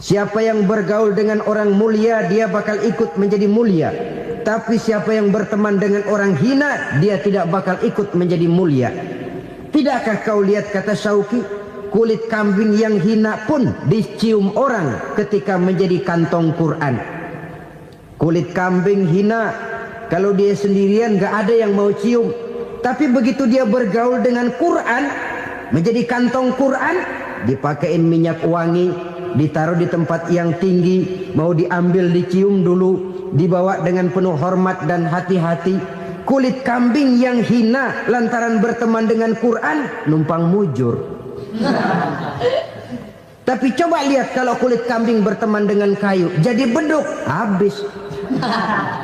Siapa yang bergaul dengan orang mulia, dia bakal ikut menjadi mulia. Tapi siapa yang berteman dengan orang hina, dia tidak bakal ikut menjadi mulia. Tidakkah kau lihat, kata Syauqi, kulit kambing yang hina pun dicium orang ketika menjadi kantong Quran. Kulit kambing hina, kalau dia sendirian gak ada yang mau cium. Tapi begitu dia bergaul dengan Quran, menjadi kantong Quran, dipakein minyak wangi, ditaruh di tempat yang tinggi, mau diambil dicium dulu, dibawa dengan penuh hormat dan hati-hati. Kulit kambing yang hina lantaran berteman dengan Quran, numpang mujur. Tapi coba lihat kalau kulit kambing berteman dengan kayu, jadi beduk, habis.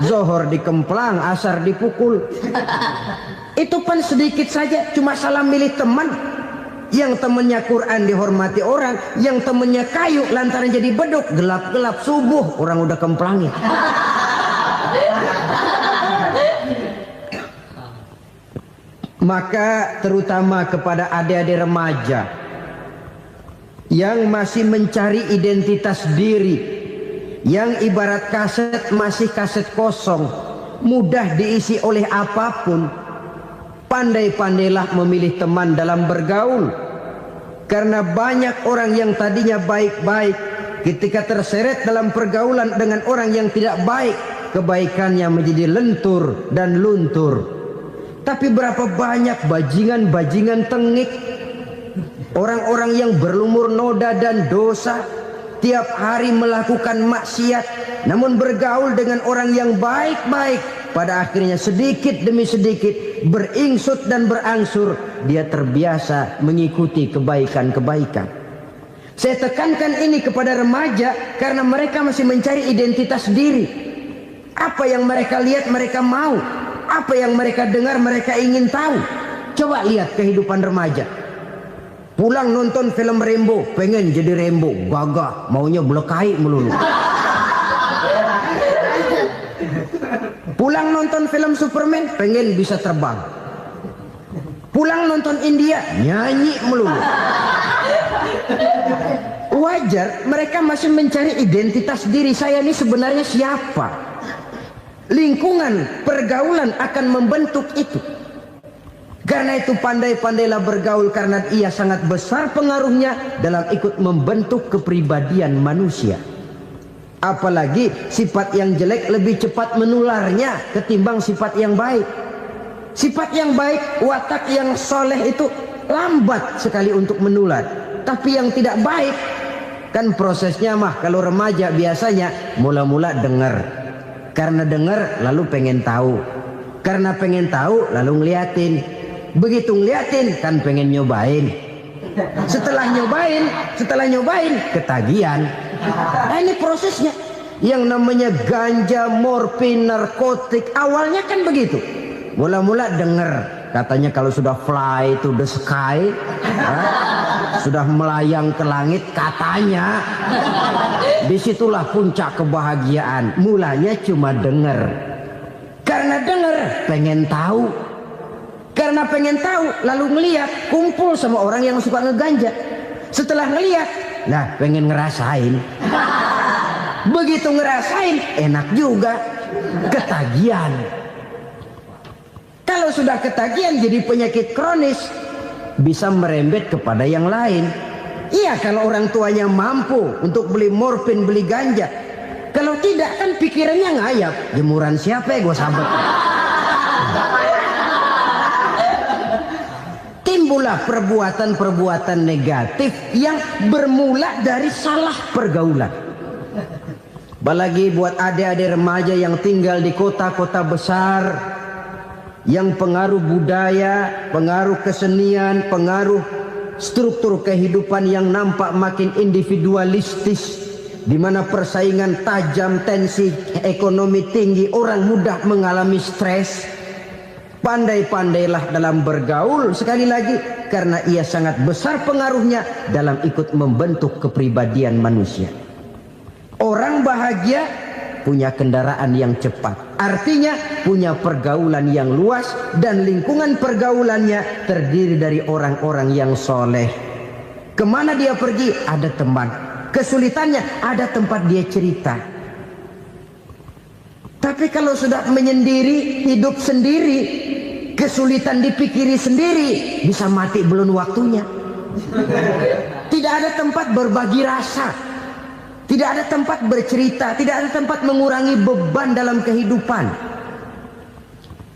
Zohor dikemplang, asar dipukul. Itu kan sedikit saja, cuma salah milih teman. Yang temennya Quran dihormati orang, yang temennya kayu lantaran jadi beduk, gelap-gelap subuh orang udah kemplangin. Maka terutama kepada adik-adik remaja yang masih mencari identitas diri, yang ibarat kaset masih kaset kosong, mudah diisi oleh apapun, pandai-pandailah memilih teman dalam bergaul. Karena banyak orang yang tadinya baik-baik, ketika terseret dalam pergaulan dengan orang yang tidak baik, kebaikannya menjadi lentur dan luntur. Tapi berapa banyak bajingan-bajingan tengik, orang-orang yang berlumur noda dan dosa, tiap hari melakukan maksiat, namun bergaul dengan orang yang baik-baik, pada akhirnya sedikit demi sedikit beringsut dan berangsur dia terbiasa mengikuti kebaikan-kebaikan. Saya tekankan ini kepada remaja karena mereka masih mencari identitas diri. Apa yang mereka lihat mereka mau, apa yang mereka dengar mereka ingin tahu. Coba lihat kehidupan remaja. Pulang nonton film Rambo, pengen jadi Rambo, gagah, maunya belekai melulu. Pulang nonton film Superman, pengen bisa terbang. Pulang nonton India, nyanyi melulu. Wajar, mereka masih mencari identitas diri. Saya ini sebenarnya siapa? Lingkungan, pergaulan akan membentuk itu. Karena itu pandai-pandailah bergaul, karena ia sangat besar pengaruhnya dalam ikut membentuk kepribadian manusia. Apalagi sifat yang jelek lebih cepat menularnya ketimbang sifat yang baik. Sifat yang baik, watak yang soleh itu lambat sekali untuk menular. Tapi yang tidak baik, kan prosesnya mah kalau remaja biasanya mula-mula dengar. Karena dengar lalu pengen tahu. Karena pengen tahu lalu ngeliatin. Begitu ngeliatin kan pengen nyobain. Setelah nyobain ketagihan. Nah, ini prosesnya. Yang namanya ganja, morfin, narkotik, awalnya kan begitu. Mula-mula denger, katanya kalau sudah fly to the sky, sudah melayang ke langit, katanya disitulah puncak kebahagiaan. Mulanya cuma denger. Karena denger pengen tahu. Karena pengen tahu lalu ngeliat, kumpul sama orang yang suka ngeganja. Setelah ngeliat, nah pengen ngerasain. Begitu ngerasain enak juga, ketagihan. Kalau sudah ketagihan jadi penyakit kronis, bisa merembet kepada yang lain. Iya, kalau orang tuanya mampu untuk beli morfin, beli ganja. Kalau tidak kan pikirannya ngayap, jemuran siapa ya gue sabet. Timbullah perbuatan-perbuatan negatif yang bermula dari salah pergaulan. Apalagi buat adik-adik remaja yang tinggal di kota-kota besar, yang pengaruh budaya, pengaruh kesenian, pengaruh struktur kehidupan yang nampak makin individualistis, di mana persaingan tajam, tensi ekonomi tinggi, orang mudah mengalami stres. Pandai-pandailah dalam bergaul, sekali lagi, karena ia sangat besar pengaruhnya dalam ikut membentuk kepribadian manusia. Orang bahagia punya kendaraan yang cepat, artinya punya pergaulan yang luas, dan lingkungan pergaulannya terdiri dari orang-orang yang soleh. Kemana dia pergi ada teman. Kesulitannya ada tempat dia cerita. Tapi kalau sudah menyendiri, hidup sendiri, kesulitan dipikiri sendiri, bisa mati belum waktunya. Tidak ada tempat berbagi rasa, tidak ada tempat bercerita, tidak ada tempat mengurangi beban dalam kehidupan.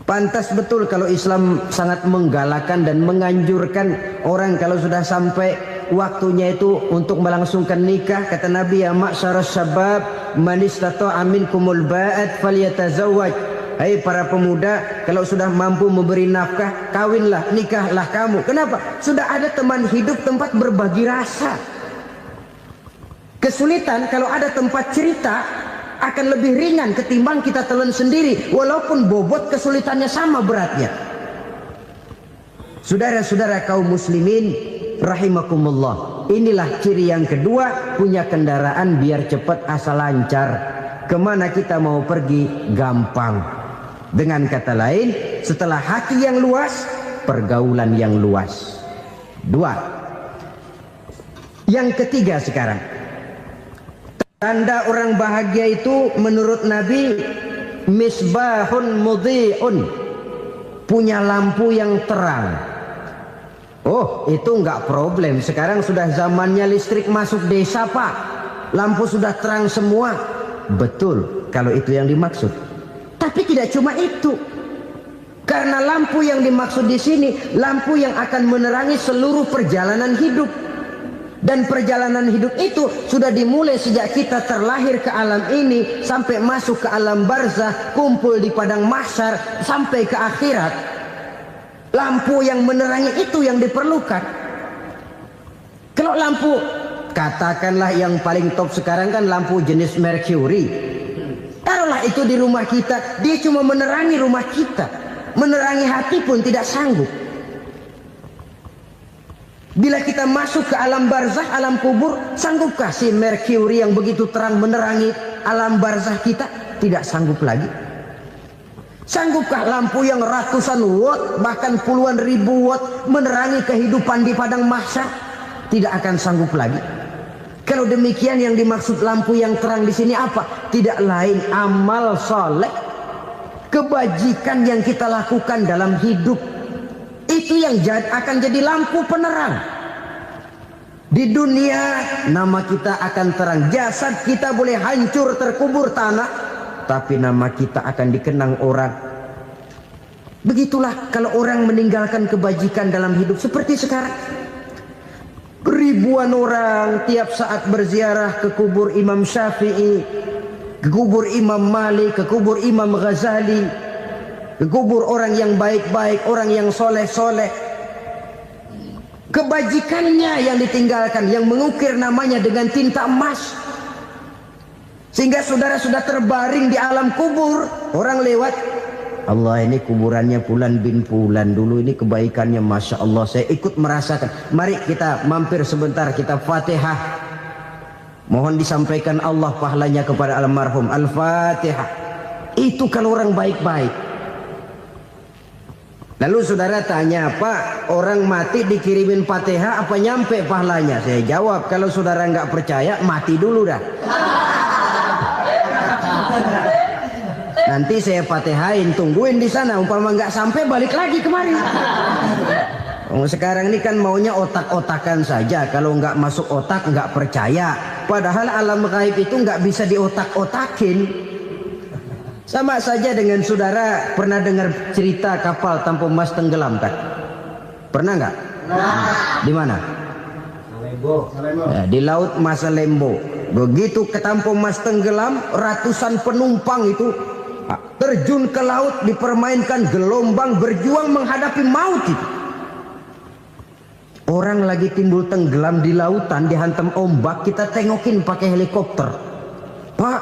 Pantas betul kalau Islam sangat menggalakkan dan menganjurkan orang kalau sudah sampai waktunya itu untuk melangsungkan nikah. Kata Nabi, ya ma'syaras syabab man istata'a minkumul ba'at falyatazawwaj. Hai para pemuda, kalau sudah mampu memberi nafkah, kawinlah, nikahlah kamu. Kenapa? Sudah ada teman hidup, tempat berbagi rasa. Kesulitan kalau ada tempat cerita akan lebih ringan ketimbang kita telan sendiri, walaupun bobot kesulitannya sama beratnya. Saudara-saudara kaum muslimin rahimakumullah, inilah ciri yang kedua, punya kendaraan biar cepat asal lancar. Kemana kita mau pergi gampang. Dengan kata lain, setelah hati yang luas, pergaulan yang luas. Dua. Yang ketiga sekarang, tanda orang bahagia itu menurut Nabi, misbahun mudhi'un, punya lampu yang terang. Oh, itu enggak problem. Sekarang sudah zamannya listrik masuk desa, Pak. Lampu sudah terang semua. Betul, kalau itu yang dimaksud. Tapi tidak cuma itu. Karena lampu yang dimaksud di sini, lampu yang akan menerangi seluruh perjalanan hidup. Dan perjalanan hidup itu sudah dimulai sejak kita terlahir ke alam ini, sampai masuk ke alam barzah, kumpul di padang mahsyar, sampai ke akhirat. Lampu yang menerangi itu yang diperlukan. Kalau lampu, katakanlah yang paling top sekarang kan lampu jenis Mercury. Taruhlah itu di rumah kita, dia cuma menerangi rumah kita, menerangi hati pun tidak sanggup. Bila kita masuk ke alam barzah, alam kubur, sanggupkah si Mercury yang begitu terang menerangi alam barzah kita? Tidak sanggup lagi. Sanggupkah lampu yang ratusan watt, bahkan puluhan ribu watt menerangi kehidupan di padang mahsyar? Tidak akan sanggup lagi. Kalau demikian, yang dimaksud lampu yang terang di sini apa? Tidak lain amal soleh, kebajikan yang kita lakukan dalam hidup. Itu yang akan jadi lampu penerang. Di dunia nama kita akan terang, jasad kita boleh hancur terkubur tanah, tapi nama kita akan dikenang orang. Begitulah kalau orang meninggalkan kebajikan dalam hidup seperti sekarang. Ribuan orang tiap saat berziarah ke kubur Imam Syafi'i, ke kubur Imam Malik, ke kubur Imam Ghazali, ke kubur orang yang baik-baik, orang yang soleh-soleh. Kebajikannya yang ditinggalkan, yang mengukir namanya dengan tinta emas. Sehingga saudara sudah terbaring di alam kubur, orang lewat, Allah, ini kuburannya Fulan bin Fulan, dulu ini kebaikannya Masya Allah, saya ikut merasakan. Mari kita mampir sebentar, kita Fatihah. Mohon disampaikan Allah pahalanya kepada almarhum. Al-Fatihah. Itu kalau orang baik-baik. Lalu saudara tanya, Pak, orang mati dikirimin Fatihah apa nyampe pahalanya? Saya jawab, kalau saudara nggak percaya, mati dulu dah. Nanti saya Fatihain, tungguin di sana. Umpama nggak sampai, balik lagi kemari. Sekarang ini kan maunya otak-otakan saja. Kalau nggak masuk otak, nggak percaya. Padahal alam gaib itu nggak bisa diotak-otakin. Sama saja dengan saudara pernah dengar cerita kapal tanpa emas tenggelam kan? Pernah nggak? Di mana? Ya, di laut Masalembo. Begitu ke tanpa emas tenggelam, ratusan penumpang itu terjun ke laut, dipermainkan gelombang, berjuang menghadapi maut itu. Orang lagi timbul tenggelam di lautan, dihantam ombak, kita tengokin pakai helikopter. Pak,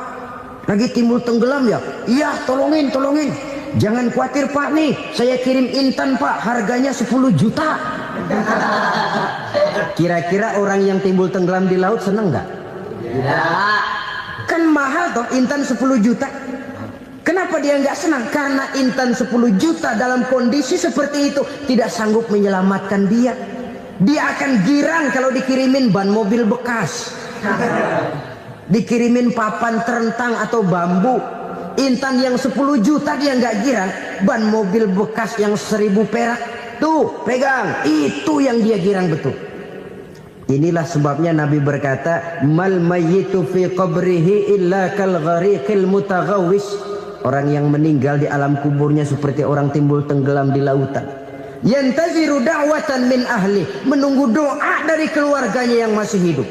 lagi timbul tenggelam ya? Iya, tolongin. Jangan khawatir Pak, nih saya kirim intan Pak, harganya 10 juta. Kira-kira orang yang timbul tenggelam di laut seneng nggak? Tidak. Kan mahal toh intan 10 juta. Kenapa dia nggak senang? Karena intan 10 juta dalam kondisi seperti itu tidak sanggup menyelamatkan dia. Dia akan girang kalau dikirimin ban mobil bekas. Dikirimin papan terentang atau bambu, Intan yang 10 juta dia nggak girang. Ban mobil bekas yang 1000 perak, tuh pegang, itu yang dia girang betul. Inilah sebabnya Nabi berkata, mal mayyitu fi qabrihi illa kal ghariqil mutaghawwis. Orang yang meninggal di alam kuburnya seperti orang timbul tenggelam di lautan. Yantaziru da'watan min ahli, menunggu doa dari keluarganya yang masih hidup.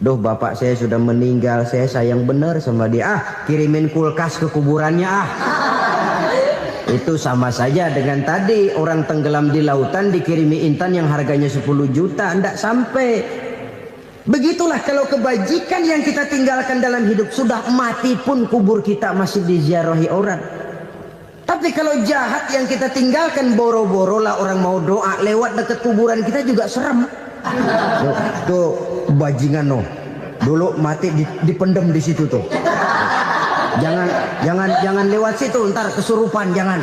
Duh, bapak saya sudah meninggal, saya sayang benar sama dia. Kirimin kulkas ke kuburannya Itu sama saja dengan tadi orang tenggelam di lautan dikirimi intan yang harganya 10 juta, ndak sampai. Begitulah kalau kebajikan yang kita tinggalkan dalam hidup, sudah mati pun kubur kita masih diziarahi orang. Tapi kalau jahat yang kita tinggalkan, boro-boro lah orang mau doa lewat dekat kuburan kita juga serem. Tuh bajingan no, dulu mati dipendem di situ tuh. Jangan lewat situ, ntar kesurupan, jangan.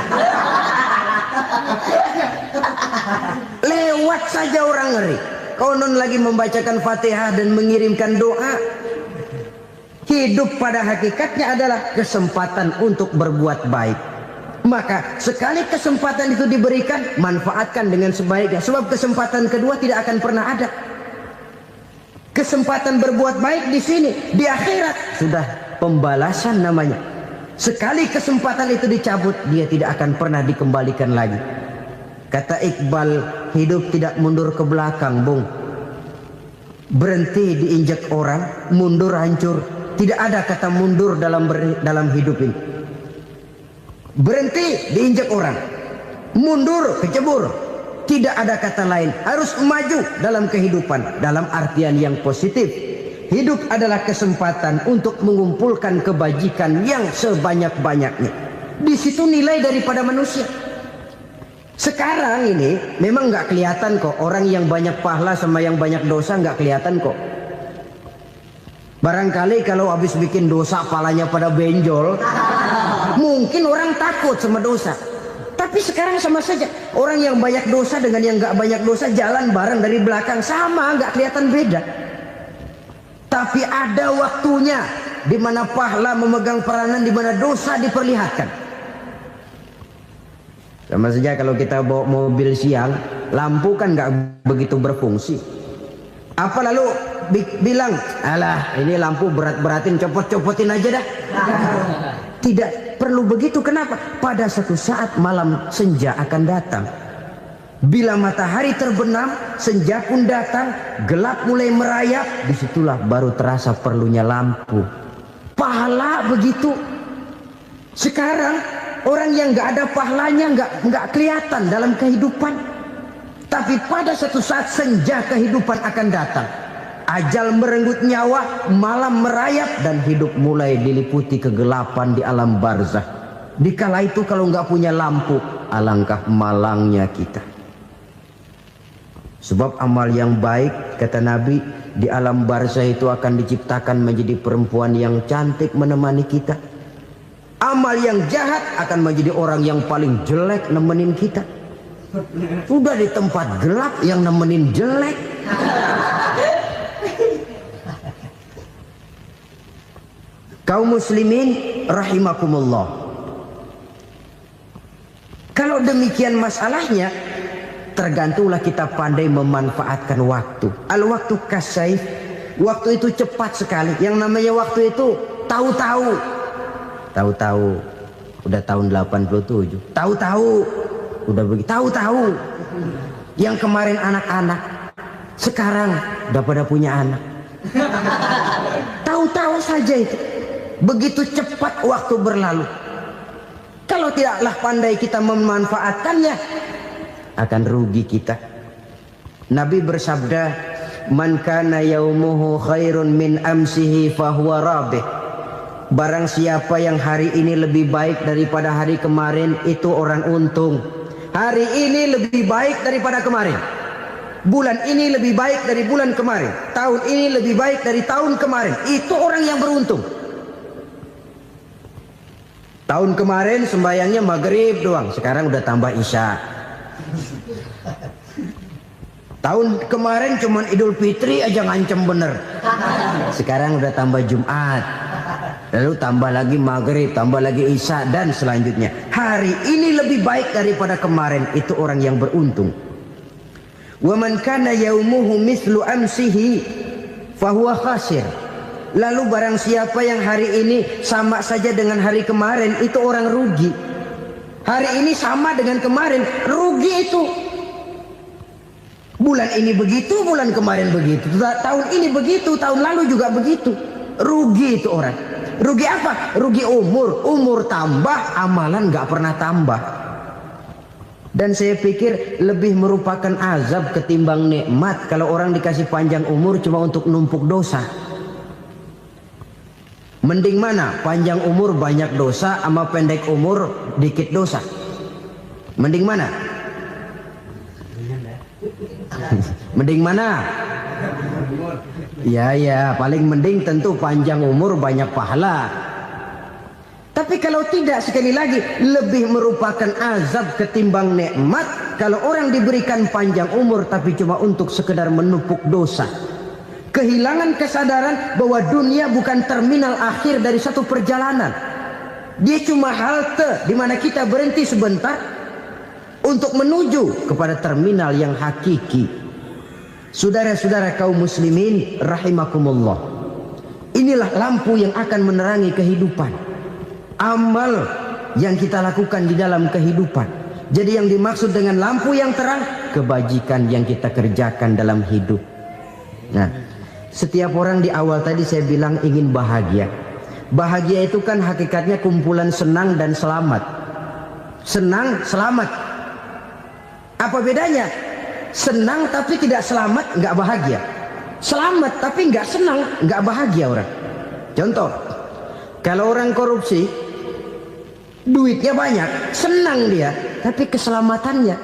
Lewat saja orang ngeri. Konon lagi membacakan Fatihah dan mengirimkan doa. Hidup pada hakikatnya adalah kesempatan untuk berbuat baik. Maka sekali kesempatan itu diberikan, manfaatkan dengan sebaiknya. Sebab kesempatan kedua tidak akan pernah ada. Kesempatan berbuat baik di sini, di akhirat sudah pembalasan namanya. Sekali kesempatan itu dicabut, dia tidak akan pernah dikembalikan lagi. Kata Iqbal, hidup tidak mundur ke belakang, Bung. Berhenti diinjak orang, mundur hancur. Tidak ada kata mundur dalam hidup ini. Berhenti diinjak orang, mundur kecebur. Tidak ada kata lain, harus maju dalam kehidupan dalam artian yang positif. Hidup adalah kesempatan untuk mengumpulkan kebajikan yang sebanyak-banyaknya. Di situ nilai daripada manusia. Sekarang ini memang nggak kelihatan kok, orang yang banyak pahala sama yang banyak dosa nggak kelihatan kok. Barangkali kalau habis bikin dosa palanya pada benjol, mungkin orang takut sama dosa. Tapi sekarang sama saja, orang yang banyak dosa dengan yang nggak banyak dosa jalan bareng dari belakang, sama, nggak kelihatan beda. Tapi ada waktunya di mana pahala memegang peranan, di mana dosa diperlihatkan. Sama saja kalau kita bawa mobil siang, lampu kan nggak begitu berfungsi. Apa lalu bilang, alah ini lampu berat-beratin, copot-copotin aja dah. Tidak perlu begitu. Kenapa? Pada suatu saat malam senja akan datang. Bila matahari terbenam, senja pun datang, gelap mulai merayap, disitulah baru terasa perlunya lampu. Pahala begitu. Sekarang orang yang nggak ada pahalanya nggak kelihatan dalam kehidupan. Tapi pada suatu saat senja kehidupan akan datang. Ajal merenggut nyawa, malam merayap, dan hidup mulai diliputi kegelapan di alam barzah. Dikala itu kalau nggak punya lampu, alangkah malangnya kita. Sebab amal yang baik, kata Nabi, di alam barzah itu akan diciptakan menjadi perempuan yang cantik menemani kita. Amal yang jahat akan menjadi orang yang paling jelek nemenin kita. Sudah di tempat gelap yang nemenin jelek. Kaum muslimin rahimakumullah. Kalau demikian masalahnya, tergantunglah kita pandai memanfaatkan waktu. Al-waktu kasayf, waktu itu cepat sekali. Yang namanya waktu itu tahu-tahu. Tahu-tahu udah tahun 87. Tahu-tahu udah begitu. Tahu-tahu yang kemarin anak-anak, sekarang udah pada punya anak. Tahu-tahu saja itu. Begitu cepat waktu berlalu. Kalau tidaklah pandai kita memanfaatkannya, akan rugi kita. Nabi bersabda, man kana yaumuhu khairun min amsihi fahuwa rabih. Barang siapa yang hari ini lebih baik daripada hari kemarin, itu orang untung. Hari ini lebih baik daripada kemarin. Bulan ini lebih baik dari bulan kemarin. Tahun ini lebih baik dari tahun kemarin. Itu orang yang beruntung. Tahun kemarin sembahyangnya maghrib doang, sekarang udah tambah isya. Tahun kemarin cuman Idul Fitri aja ngancem bener. Sekarang udah tambah Jumat, lalu tambah lagi Maghrib, tambah lagi Isya, dan selanjutnya. Hari ini lebih baik daripada kemarin. Itu orang yang beruntung. Wa man kana yaumuhu mislu amsihi fahuwa khasir. Lalu barang siapa yang hari ini sama saja dengan hari kemarin, itu orang rugi. Hari ini sama dengan kemarin, rugi itu. Bulan ini begitu, bulan kemarin begitu, tahun ini begitu, tahun lalu juga begitu. Rugi itu orang. Rugi apa? Rugi umur. Umur tambah, amalan gak pernah tambah. Dan saya pikir lebih merupakan azab ketimbang nikmat kalau orang dikasih panjang umur cuma untuk numpuk dosa. Mending mana? Panjang umur banyak dosa sama pendek umur dikit dosa. Mending mana? Mending mana? Ya, paling mending tentu panjang umur banyak pahala. Tapi kalau tidak, sekali lagi, lebih merupakan azab ketimbang nikmat kalau orang diberikan panjang umur tapi cuma untuk sekedar menumpuk dosa. Kehilangan kesadaran bahwa dunia bukan terminal akhir dari satu perjalanan. Dia cuma halte di mana kita berhenti sebentar untuk menuju kepada terminal yang hakiki. Saudara-saudara kaum muslimin rahimakumullah, inilah lampu yang akan menerangi kehidupan. Amal yang kita lakukan di dalam kehidupan. Jadi yang dimaksud dengan lampu yang terang, kebajikan yang kita kerjakan dalam hidup. Nah, setiap orang di awal tadi saya bilang ingin bahagia. Bahagia itu kan hakikatnya kumpulan senang dan selamat. Senang, selamat. Apa bedanya? Senang tapi tidak selamat, nggak bahagia. Selamat tapi nggak senang, nggak bahagia orang. Contoh, kalau orang korupsi, duitnya banyak, senang dia, tapi keselamatannya.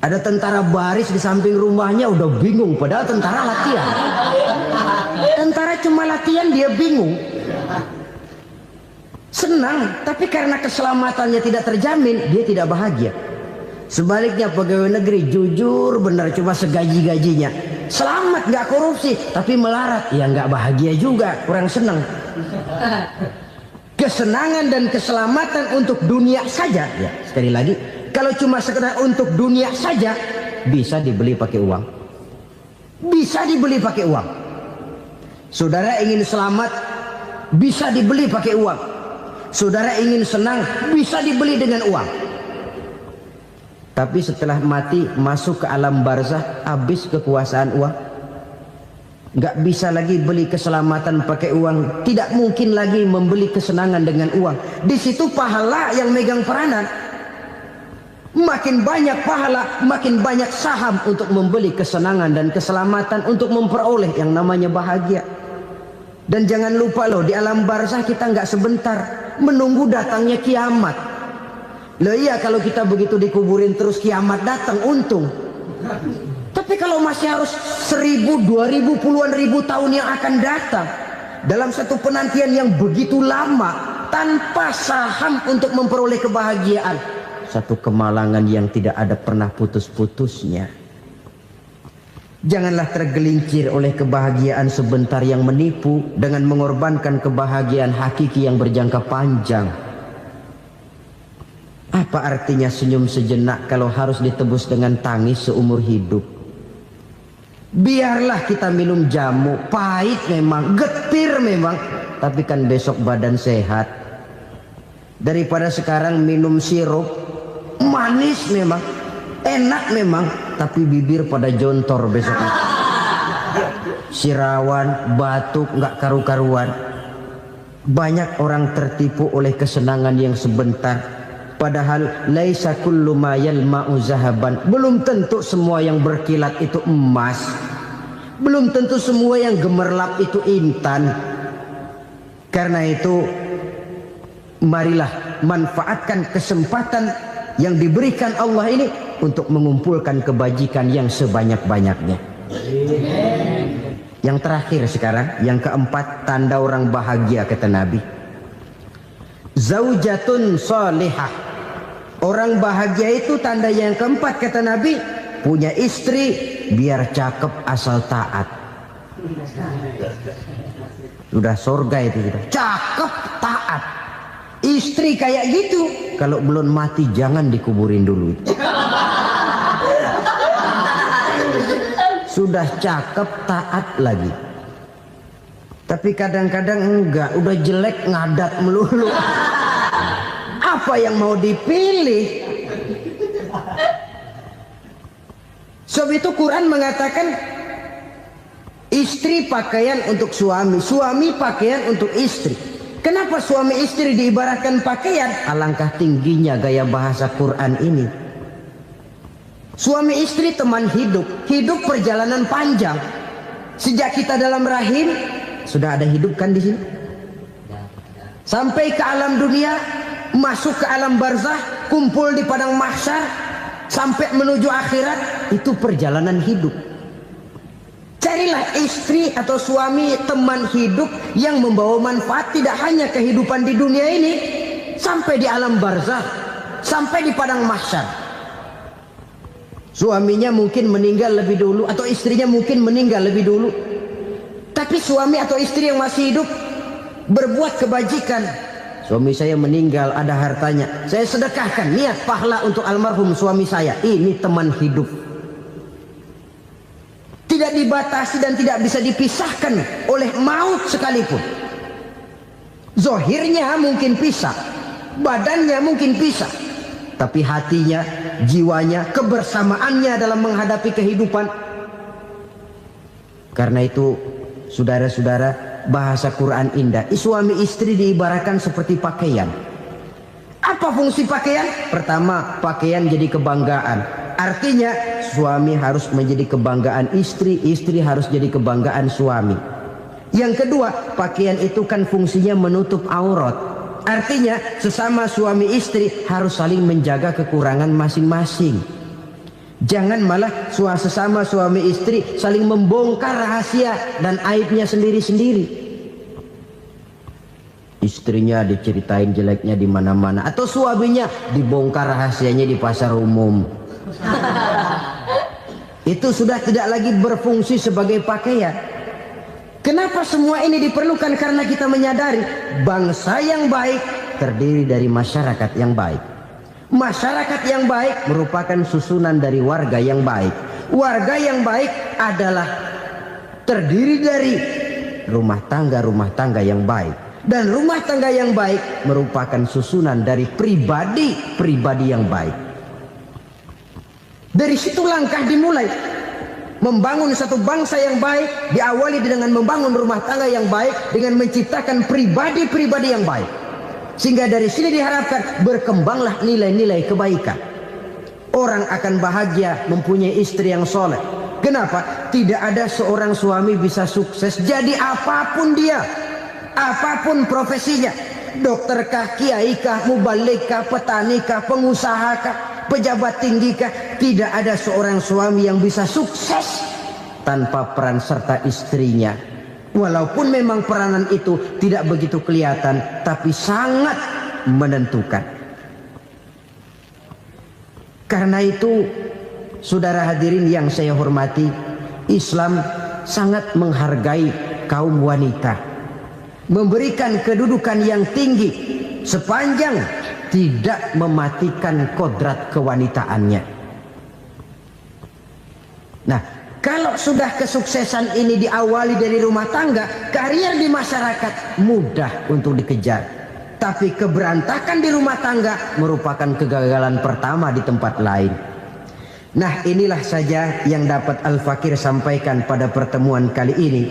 Ada tentara baris di samping rumahnya udah bingung, padahal tentara latihan. Tentara cuma latihan, dia bingung. Senang, tapi karena keselamatannya tidak terjamin, dia tidak bahagia. Sebaliknya pegawai negeri jujur benar cuma segaji-gajinya, selamat nggak korupsi tapi melarat, ya nggak bahagia juga, kurang senang. Kesenangan dan keselamatan untuk dunia saja, ya sekali lagi, kalau cuma sekedar untuk dunia saja bisa dibeli pakai uang, bisa dibeli pakai uang. Saudara ingin selamat bisa dibeli pakai uang, saudara ingin senang bisa dibeli dengan uang. Tapi setelah mati masuk ke alam barzah, habis kekuasaan uang. Nggak bisa lagi beli keselamatan pakai uang, tidak mungkin lagi membeli kesenangan dengan uang. Di situ pahala yang megang peranan. Makin banyak pahala, makin banyak saham untuk membeli kesenangan dan keselamatan, untuk memperoleh yang namanya bahagia. Dan jangan lupa loh, di alam barzah kita nggak sebentar, menunggu datangnya kiamat. Loh iya, kalau kita begitu dikuburin terus kiamat datang untung. Tapi kalau masih harus 1000, 2000, puluhan ribu tahun yang akan datang, dalam satu penantian yang begitu lama tanpa saham untuk memperoleh kebahagiaan, satu kemalangan yang tidak ada pernah putus-putusnya. Janganlah tergelincir oleh kebahagiaan sebentar yang menipu dengan mengorbankan kebahagiaan hakiki yang berjangka panjang. Apa artinya senyum sejenak kalau harus ditebus dengan tangis seumur hidup? Biarlah kita minum jamu, pahit memang, getir memang, tapi kan besok badan sehat. Daripada sekarang minum sirup, manis memang, enak memang, tapi bibir pada jontor besoknya. Sirawan, batuk, nggak karu-karuan. Banyak orang tertipu oleh kesenangan yang sebentar. Padahal laisa kullu ma yalma'u zahaban. Belum tentu semua yang berkilat itu emas. Belum tentu semua yang gemerlap itu intan. Karena itu marilah manfaatkan kesempatan yang diberikan Allah ini untuk mengumpulkan kebajikan yang sebanyak-banyaknya. Yang terakhir sekarang, yang keempat, tanda orang bahagia kata Nabi. Zaujatun salihah. Orang bahagia itu tanda yang keempat kata Nabi, punya istri biar cakep asal taat. Sudah surga itu sudah. Cakep taat. Istri kayak gitu, kalau belum mati jangan dikuburin dulu. Sudah cakep taat lagi. Tapi kadang-kadang enggak, udah jelek ngadat melulu. Apa yang mau dipilih? Sebab itu Quran mengatakan istri pakaian untuk suami, suami pakaian untuk istri. Kenapa suami istri diibaratkan pakaian? Alangkah tingginya gaya bahasa Quran ini. Suami istri teman hidup, hidup perjalanan panjang. Sejak kita dalam rahim sudah ada hidup kan di sini. Sampai ke alam dunia, masuk ke alam barzah, kumpul di padang mahsyar, sampai menuju akhirat, itu perjalanan hidup. Carilah istri atau suami teman hidup yang membawa manfaat tidak hanya kehidupan di dunia ini, sampai di alam barzah, sampai di padang mahsyar. Suaminya mungkin meninggal lebih dulu atau istrinya mungkin meninggal lebih dulu. Tapi suami atau istri yang masih hidup berbuat kebajikan. Suami saya meninggal, ada hartanya, saya sedekahkan, niat pahala untuk almarhum suami saya. Ini teman hidup. Tidak dibatasi dan tidak bisa dipisahkan oleh maut sekalipun. Zohirnya mungkin pisah, badannya mungkin pisah, tapi hatinya, jiwanya, kebersamaannya dalam menghadapi kehidupan. Karena itu, saudara-saudara, bahasa Quran indah. Suami istri diibaratkan seperti pakaian. Apa fungsi pakaian? Pertama, pakaian jadi kebanggaan. Artinya suami harus menjadi kebanggaan istri, istri harus jadi kebanggaan suami. Yang kedua, pakaian itu kan fungsinya menutup aurat. Artinya sesama suami istri harus saling menjaga kekurangan masing-masing. Jangan malah sesama suami istri saling membongkar rahasia dan aibnya sendiri-sendiri. Istrinya diceritain jeleknya di mana-mana, atau suaminya dibongkar rahasianya di pasar umum. Itu sudah tidak lagi berfungsi sebagai pakaian. Kenapa semua ini diperlukan? Karena kita menyadari bangsa yang baik terdiri dari masyarakat yang baik. Masyarakat yang baik merupakan susunan dari warga yang baik. Warga yang baik adalah terdiri dari rumah tangga yang baik. Dan rumah tangga yang baik merupakan susunan dari pribadi yang baik. Dari situ langkah dimulai. Membangun satu bangsa yang baik diawali dengan membangun rumah tangga yang baik, dengan menciptakan pribadi-pribadi yang baik. Sehingga dari sini diharapkan berkembanglah nilai-nilai kebaikan. Orang akan bahagia mempunyai istri yang soleh. Kenapa? Tidak ada seorang suami bisa sukses jadi apapun dia, apapun profesinya. Dokterkah, kiaikah, mubalikah, petanikah, pengusahakah, pejabat tinggikah, tidak ada seorang suami yang bisa sukses tanpa peran serta istrinya. Walaupun memang peranan itu tidak begitu kelihatan, tapi sangat menentukan. Karena itu, saudara hadirin yang saya hormati, Islam sangat menghargai kaum wanita, memberikan kedudukan yang tinggi sepanjang tidak mematikan kodrat kewanitaannya. Nah, kalau sudah kesuksesan ini diawali dari rumah tangga, karier di masyarakat mudah untuk dikejar. Tapi keberantakan di rumah tangga merupakan kegagalan pertama di tempat lain. Nah, inilah saja yang dapat Al-Fakir sampaikan pada pertemuan kali ini.